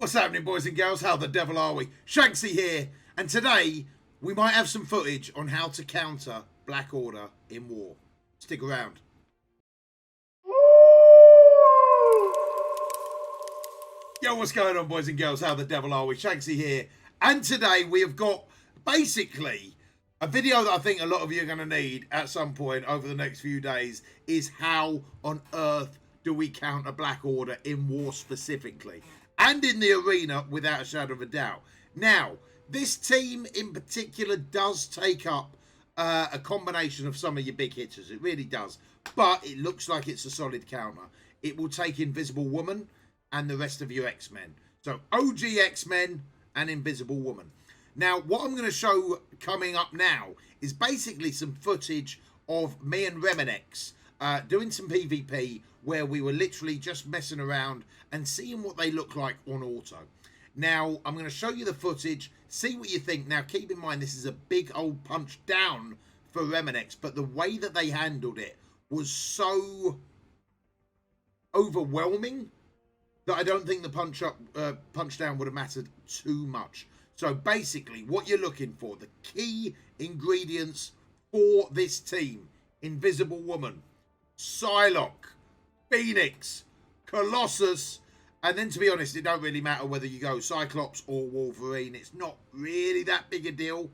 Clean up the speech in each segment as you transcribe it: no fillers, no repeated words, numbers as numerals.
What's happening, boys and girls? How the devil are we? Shanksy here, and today we might have some footage on how to counter Black Order in war. Stick around. Yo, what's going on, boys and girls? How the devil are we? Shanksy here, and today we have got basically a video that I think a lot of you are going to need at some point over the next few days is how on earth do we counter Black Order in war specifically. And in the arena, without a shadow of a doubt. Now, this team in particular does take up a combination of some of your big hitters. It really does. But it looks like it's a solid counter. It will take Invisible Woman and the rest of your X-Men. So, OG X-Men and Invisible Woman. Now, what I'm going to show coming up now is basically some footage of me and Remanx doing some PvP where we were literally just messing around and seeing what they look like on auto. Now, I'm going to show you the footage, see what you think. Now, keep in mind, this is a big old punch down for Remanx, but the way that they handled it was so overwhelming that I don't think the punch down would have mattered too much. So, basically, what you're looking for, the key ingredients for this team: Invisible Woman, Psylocke, Phoenix, Colossus, and then, to be honest, it don't really matter whether you go Cyclops or Wolverine. It's not really that big a deal.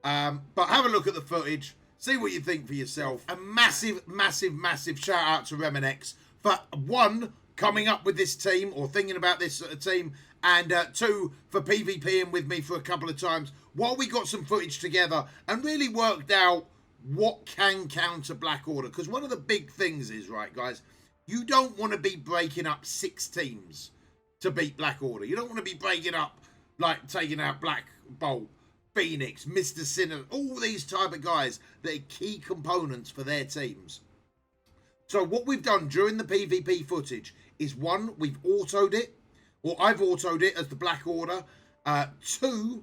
But have a look at the footage, see what you think for yourself. A massive, massive, massive shout out to Remanx for one, coming up with this team or thinking about this team, and two, for PvPing with me for a couple of times while we got some footage together and really worked out what can counter Black Order. Because one of the big things is, right, guys, you don't want to be breaking up 6 teams to beat Black Order. You don't want to be breaking up, like, taking out Black Bolt, Phoenix, Mr. Sinner, all these type of guys that are key components for their teams. So what we've done during the PvP footage is, one, we've autoed it, or I've autoed it as the Black Order. Two,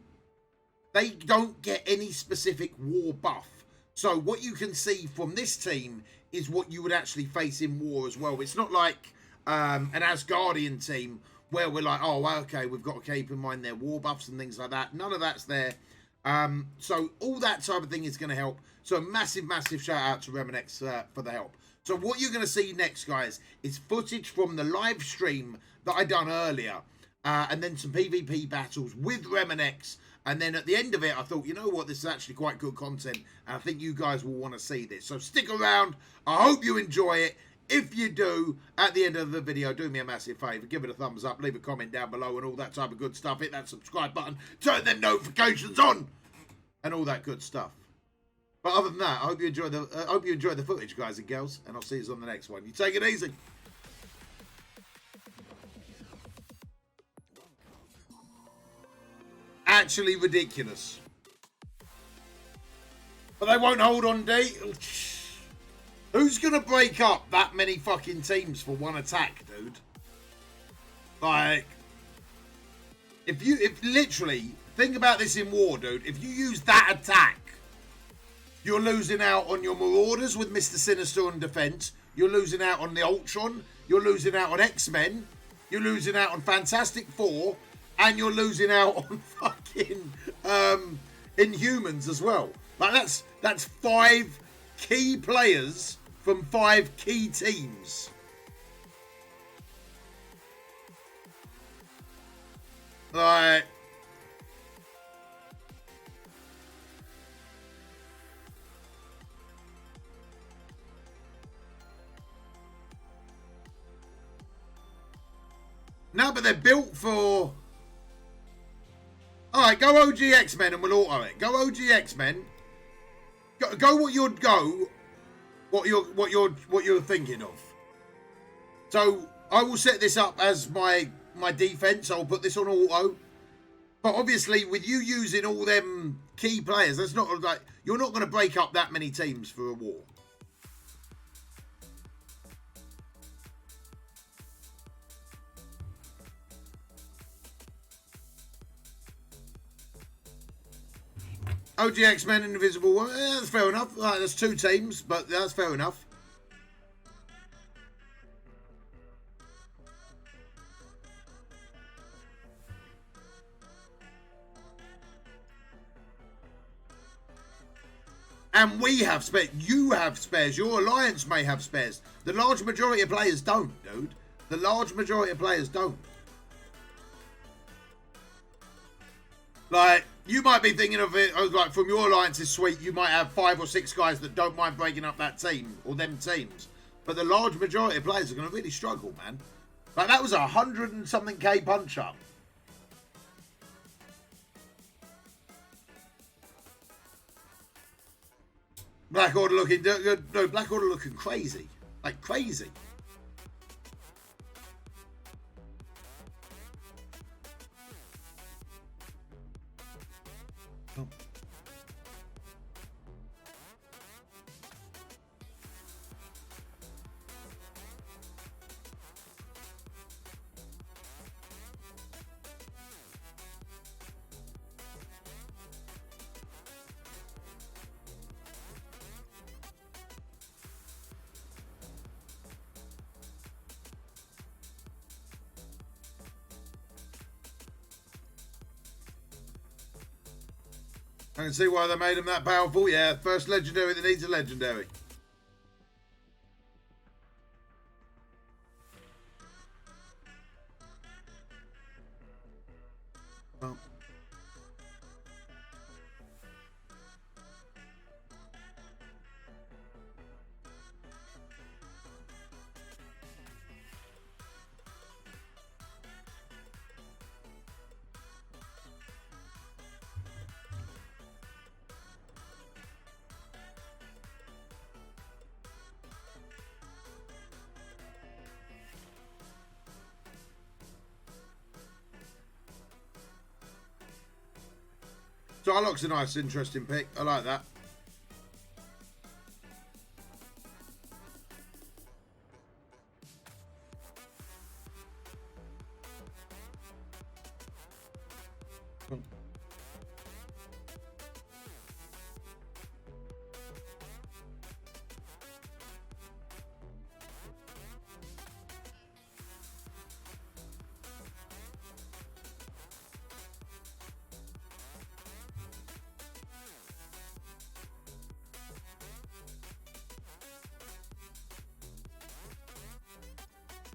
they don't get any specific war buff. So what you can see from this team is what you would actually face in war as well. It's not like an Asgardian team where we're like, oh, okay, we've got to keep in mind their war buffs and things like that. None of that's there. So all that type of thing is going to help. So massive, massive shout out to Remanx for the help. So what you're going to see next, guys, is footage from the live stream that I done earlier. And then some PvP battles with Remanx. And then at the end of it, I thought, you know what, this is actually quite good content. And I think you guys will want to see this. So stick around. I hope you enjoy it. If you do, at the end of the video, do me a massive favour. Give it a thumbs up. Leave a comment down below and all that type of good stuff. Hit that subscribe button. Turn them notifications on. And all that good stuff. But other than that, I hope you enjoy the footage, guys and girls. And I'll see you on the next one. You take it easy. Actually ridiculous. But they won't hold on, D. Who's gonna break up that many fucking teams for one attack, dude? Like, if literally think about this in war, dude. If you use that attack, you're losing out on your Marauders with Mr. Sinister on defense. You're losing out on the Ultron. You're losing out on X-Men. You're losing out on Fantastic Four. And you're losing out on fucking Inhumans as well. Like, that's 5 key players from 5 key teams. Like, no, but they're built for. All right, go OG X-Men and we'll auto it. Go OG X-Men. Go what you're thinking of. So I will set this up as my defense. I'll put this on auto. But obviously, with you using all them key players, that's not like you're not going to break up that many teams for a war. OG X-Men and Invisible Woman. That's fair enough. Right, that's 2 teams, but that's fair enough. And we have spares. You have spares. Your alliance may have spares. The large majority of players don't, dude. The large majority of players don't. Like, you might be thinking of it as like from your alliance's suite, you might have 5 or 6 guys that don't mind breaking up that team or them teams. But the large majority of players are going to really struggle, man. Like, that was 100 and something K punch up. Black Order looking, no, Black Order looking crazy. Like, crazy. Oh. I can see why they made him that powerful. Yeah, first legendary that needs a legendary. Oh. Starlock's a nice, interesting pick. I like that.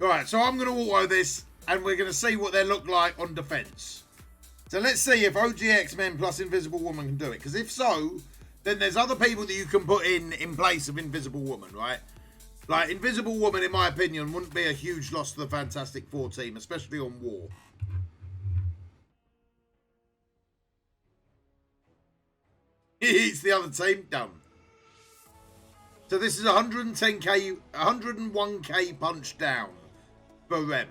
Right, so I'm going to auto this, and we're going to see what they look like on defense. So let's see if OG X-Men plus Invisible Woman can do it. Because if so, then there's other people that you can put in place of Invisible Woman, right? Like, Invisible Woman, in my opinion, wouldn't be a huge loss to the Fantastic Four team, especially on War. He eats the other team. Done. So this is 110k, 101k punch down for Rem.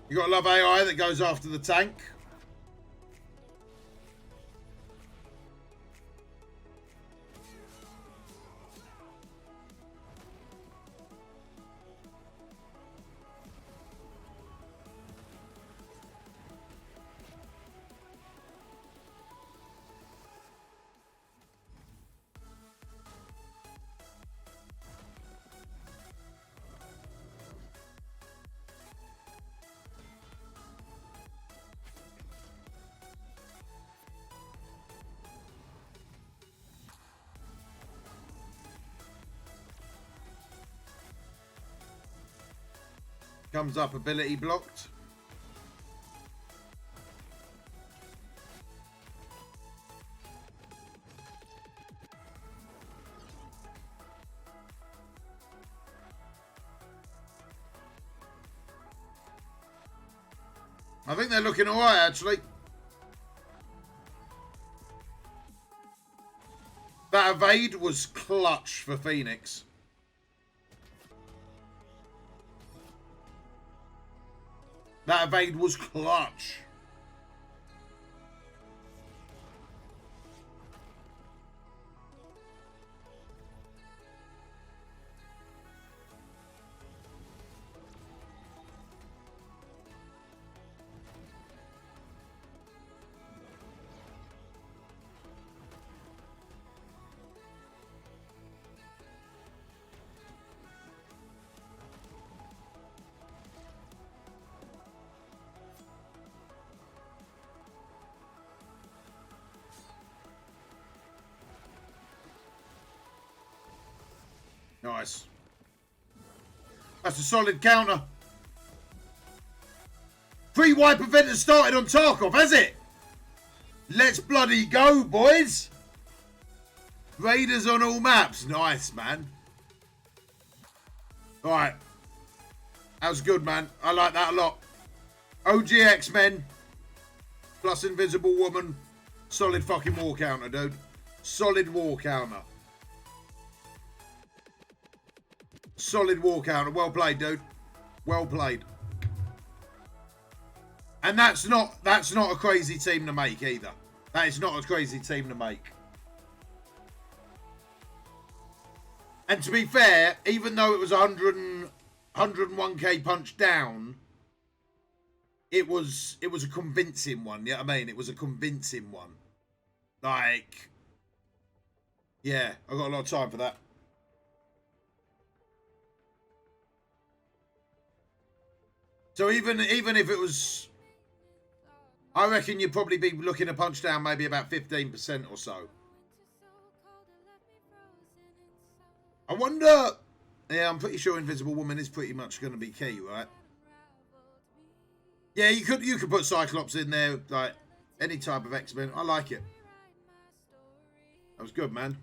You got to love AI that goes after the tank. Comes up ability blocked. I think they're looking all right, actually. That evade was clutch for Phoenix. That evade was clutch. Nice. That's a solid counter. 3 wipe event has started on Tarkov, has it? Let's bloody go, boys. Raiders on all maps. Nice, man. Alright. That was good, man. I like that a lot. OG X-Men. Plus Invisible Woman. Solid fucking war counter, dude. Solid war counter. Solid war counter. Well played, dude. Well played. And that's not a crazy team to make either. That is not a crazy team to make. And to be fair, even though it was 101k punch down, it was a convincing one. You know what I mean? It was a convincing one. Like, yeah, I got a lot of time for that. So even if it was, I reckon you'd probably be looking to punch down maybe about 15% or so. I wonder. Yeah, I'm pretty sure Invisible Woman is pretty much going to be key, right? Yeah, you could put Cyclops in there, like any type of X-Men. I like it. That was good, man.